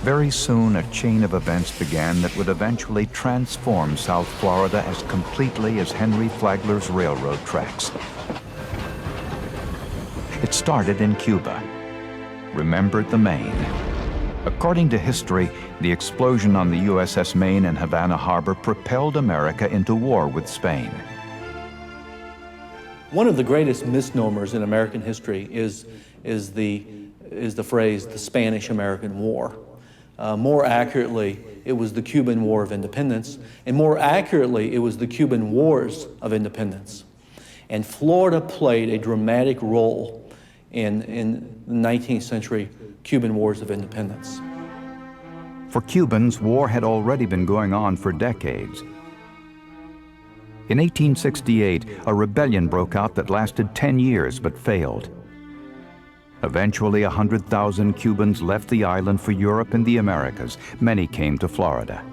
Very soon, a chain of events began that would eventually transform South Florida as completely as Henry Flagler's railroad tracks. It started in Cuba. Remembered the Maine. According to history, the explosion on the USS Maine in Havana Harbor propelled America into war with Spain. One of the greatest misnomers in American history is the phrase, the Spanish-American War. More accurately, it was the Cuban War of Independence, and more accurately, it was the Cuban Wars of Independence. And Florida played a dramatic role in the 19th century Cuban Wars of Independence. For Cubans, war had already been going on for decades. In 1868, a rebellion broke out that lasted 10 years but failed. Eventually, 100,000 Cubans left the island for Europe and the Americas. Many came to Florida.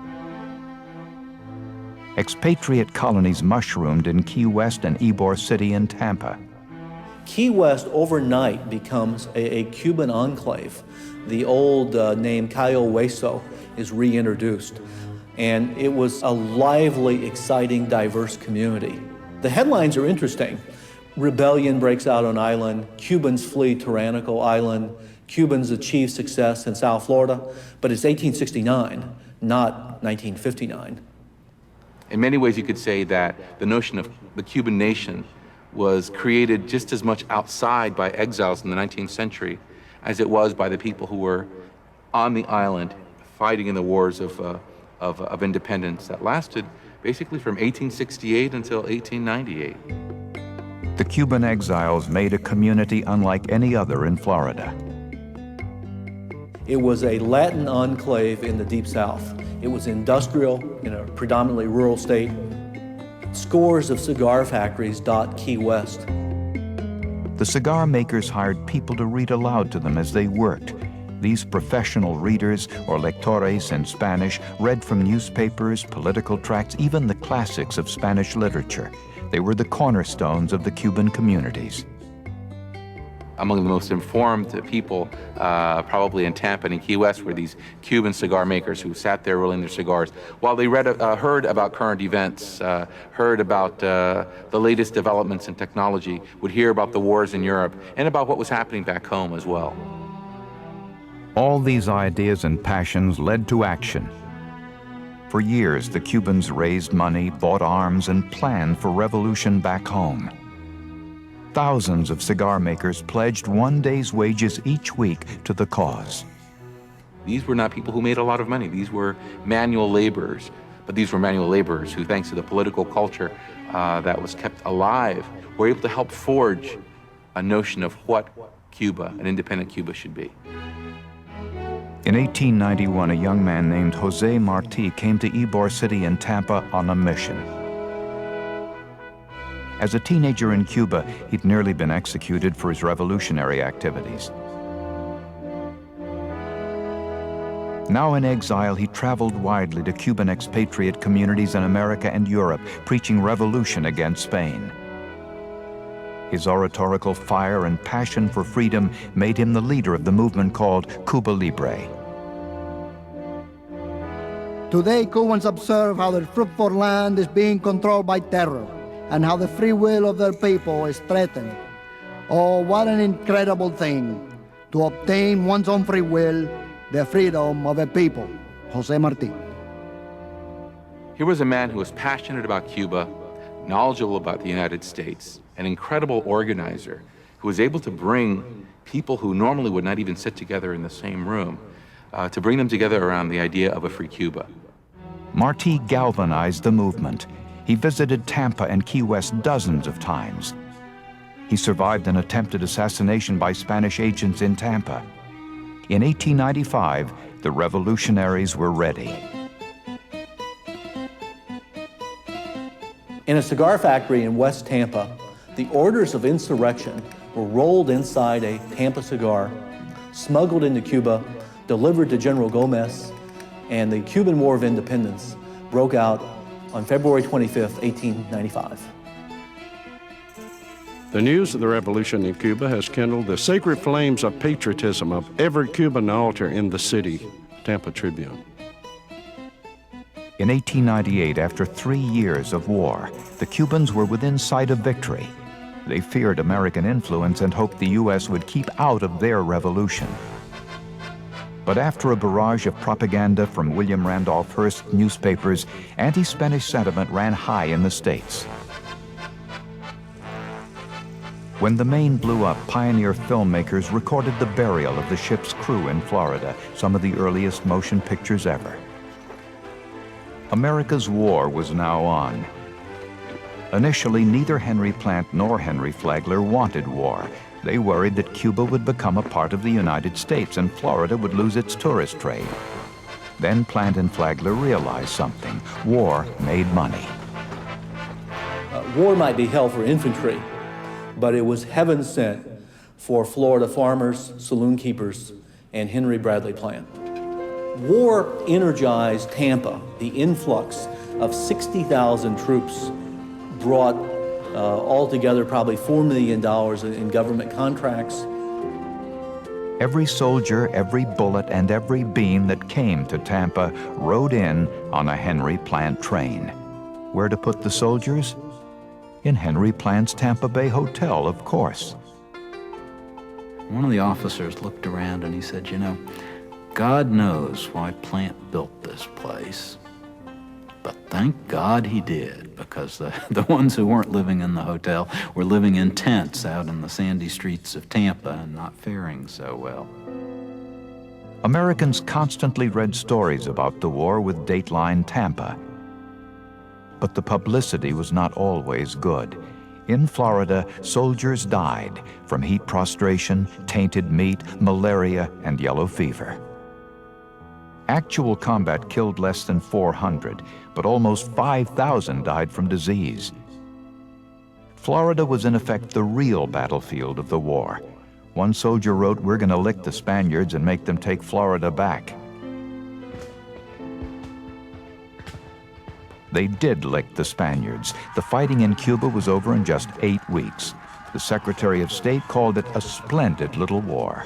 Expatriate colonies mushroomed in Key West and Ybor City in Tampa. Key West overnight becomes a Cuban enclave. The old name Cayo Hueso is reintroduced. And it was a lively, exciting, diverse community. The headlines are interesting. Rebellion breaks out on island, Cubans flee tyrannical island, Cubans achieve success in South Florida, but it's 1869, not 1959. In many ways, you could say that the notion of the Cuban nation was created just as much outside by exiles in the 19th century as it was by the people who were on the island fighting in the wars of independence that lasted basically from 1868 until 1898. The Cuban exiles made a community unlike any other in Florida. It was a Latin enclave in the Deep South. It was industrial in a predominantly rural state. Scores of cigar factories dot Key West. The cigar makers hired people to read aloud to them as they worked. These professional readers, or lectores in Spanish, read from newspapers, political tracts, even the classics of Spanish literature. They were the cornerstones of the Cuban communities. Among the most informed people, probably in Tampa and in Key West, were these Cuban cigar makers who sat there rolling their cigars while they heard about current events, heard about the latest developments in technology, would hear about the wars in Europe, and about what was happening back home as well. All these ideas and passions led to action. For years, the Cubans raised money, bought arms, and planned for revolution back home. Thousands of cigar makers pledged one day's wages each week to the cause. These were not people who made a lot of money. These were manual laborers. But these were manual laborers who, thanks to the political culture that was kept alive, were able to help forge a notion of what Cuba, an independent Cuba, should be. In 1891, a young man named Jose Marti came to Ybor City in Tampa on a mission. As a teenager in Cuba, he'd nearly been executed for his revolutionary activities. Now in exile, he traveled widely to Cuban expatriate communities in America and Europe, preaching revolution against Spain. His oratorical fire and passion for freedom made him the leader of the movement called Cuba Libre. Today, Cubans observe how their fruitful land is being controlled by terror and how the free will of their people is threatened. Oh, what an incredible thing to obtain one's own free will, the freedom of a people. Jose Marti. Here was a man who was passionate about Cuba, knowledgeable about the United States, an incredible organizer who was able to bring people who normally would not even sit together in the same room, to bring them together around the idea of a free Cuba. Marti galvanized the movement. He visited Tampa and Key West dozens of times. He survived an attempted assassination by Spanish agents in Tampa. In 1895, the revolutionaries were ready. In a cigar factory in West Tampa, the orders of insurrection were rolled inside a Tampa cigar, smuggled into Cuba, delivered to General Gomez, and the Cuban War of Independence broke out on February 25th, 1895. The news of the revolution in Cuba has kindled the sacred flames of patriotism of every Cuban altar in the city. Tampa Tribune. In 1898, after 3 years of war, the Cubans were within sight of victory. They feared American influence and hoped the U.S. would keep out of their revolution. But after a barrage of propaganda from William Randolph Hearst newspapers, anti-Spanish sentiment ran high in the States. When the Maine blew up, pioneer filmmakers recorded the burial of the ship's crew in Florida, some of the earliest motion pictures ever. America's war was now on. Initially, neither Henry Plant nor Henry Flagler wanted war. They worried that Cuba would become a part of the United States and Florida would lose its tourist trade. Then Plant and Flagler realized something. War made money. War might be hell for infantry, but it was heaven sent for Florida farmers, saloon keepers, and Henry Bradley Plant. War energized Tampa. The influx of 60,000 troops brought altogether probably $4 million in government contracts. Every soldier, every bullet, and every beam that came to Tampa rode in on a Henry Plant train. Where to put the soldiers? In Henry Plant's Tampa Bay Hotel, of course. One of the officers looked around and he said, "You know, God knows why Plant built this place, but thank God he did, because the ones who weren't living in the hotel were living in tents out in the sandy streets of Tampa and not faring so well." Americans constantly read stories about the war with Dateline Tampa. But the publicity was not always good. In Florida, soldiers died from heat prostration, tainted meat, malaria, and yellow fever. Actual combat killed less than 400, but almost 5,000 died from disease. Florida was in effect the real battlefield of the war. One soldier wrote, "We're going to lick the Spaniards and make them take Florida back." They did lick the Spaniards. The fighting in Cuba was over in just 8 weeks. The Secretary of State called it a splendid little war.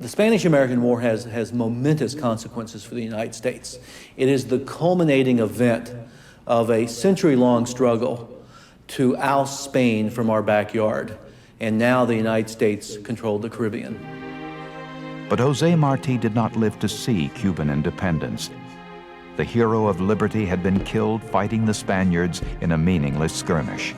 The Spanish-American War has momentous consequences for the United States. It is the culminating event of a century-long struggle to oust Spain from our backyard, and now the United States controlled the Caribbean. But Jose Marti did not live to see Cuban independence. The hero of liberty had been killed fighting the Spaniards in a meaningless skirmish.